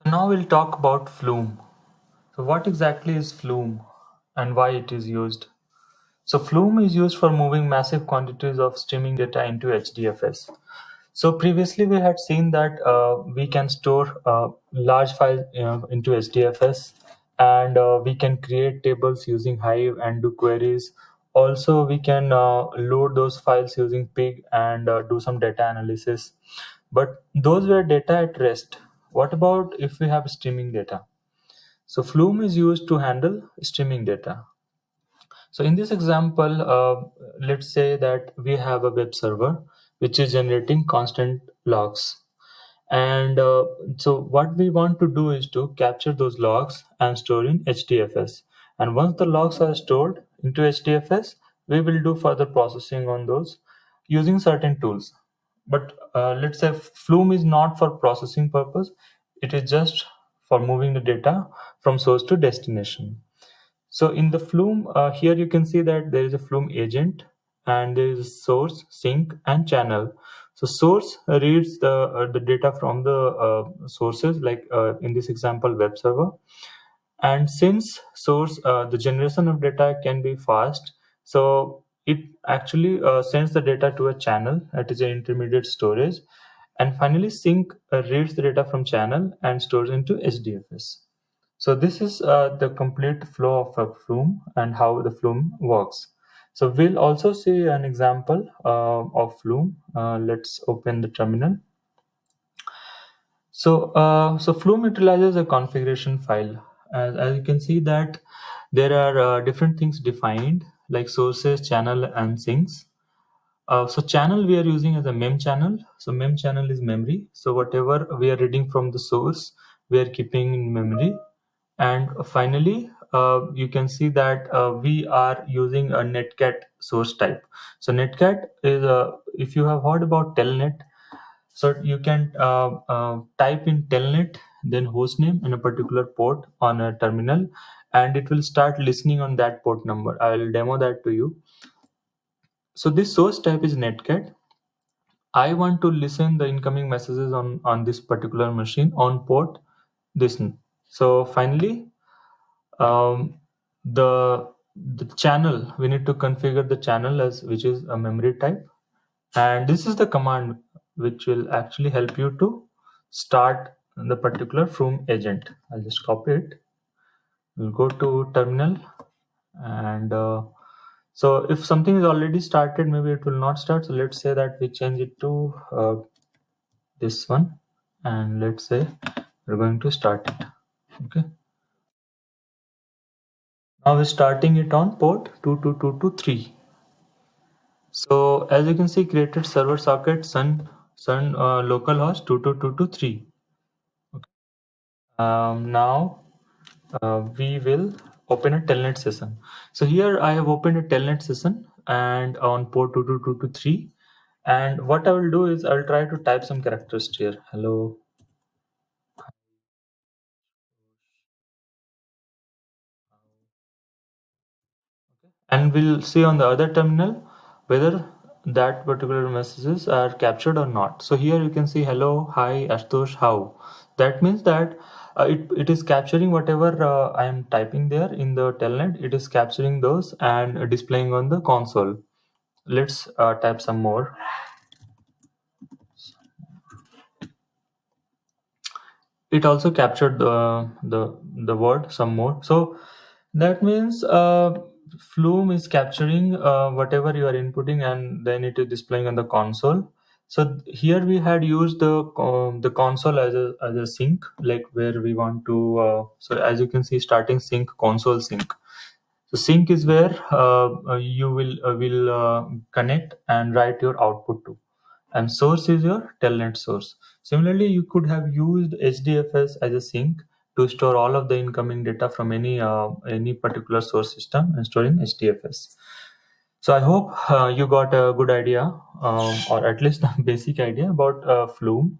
Now we'll talk about Flume. So what exactly is Flume and why it is used? So Flume is used for moving massive quantities of streaming data into HDFS. So previously we had seen that we can store large files into HDFS, and we can create tables using Hive and do queries. Also, we can load those files using Pig and do some data analysis. But those were data at rest. What about if we have streaming data? So Flume is used to handle streaming data. So in this example, let's say that we have a web server which is generating constant logs. And so what we want to do is to capture those logs and store in HDFS. And once the logs are stored into HDFS, we will do further processing on those using certain tools. But let's say Flume is not for processing purpose. It is just for moving the data from source to destination. So in the Flume, here you can see that there is a Flume agent, and there is source, sink, and channel. So source reads the data from the sources, like in this example, web server. And since source, the generation of data can be fast, so it actually sends the data to a channel, that is an intermediate storage. And finally, sink reads the data from channel and stores into HDFS. So this is the complete flow of a Flume and how the Flume works. So we'll also see an example of Flume. Let's open the terminal. So Flume utilizes a configuration file. As you can see that there are different things defined, like sources, channel, and sinks. So channel we are using as a mem channel. So mem channel is memory. So whatever we are reading from the source, we are keeping in memory. And finally, you can see that we are using a Netcat source type. So Netcat is if you have heard about Telnet, so you can type in Telnet, then hostname and a particular port on a terminal, and it will start listening on that port number. I will demo that to you. So this source type is Netcat. I want to listen the incoming messages on this particular machine on port this. So finally, um, the channel, we need to configure the channel as which is a memory type, and this is the command which will actually help you to start the particular Flume agent. I'll just copy it. We'll go to terminal, and so if something is already started, maybe it will not start. So let's say that we change it to this one, and let's say we're going to start it. Okay, now we're starting it on port 22223. So as you can see, created server socket sun localhost 22223. Okay. Now we will open a telnet session. So here I have opened a telnet session and on port 22223. And what I will do is I'll try to type some characters here. Hello. And we'll see on the other terminal whether that particular messages are captured or not. So here you can see hello, hi, Ashutosh, how. That means that it is capturing whatever I am typing there in the telnet. It is capturing those and displaying on the console. Let's type some more. It also captured the word some more. So that means Flume is capturing whatever you are inputting, and then it is displaying on the console. So here we had used the console as a sink, like where we want to. So as you can see, starting sink, console sink. So sink is where you will connect and write your output to, and source is your telnet source. Similarly, you could have used HDFS as a sink to store all of the incoming data from any particular source system and store in HDFS. So I hope you got a good idea, or at least a basic idea about Flume.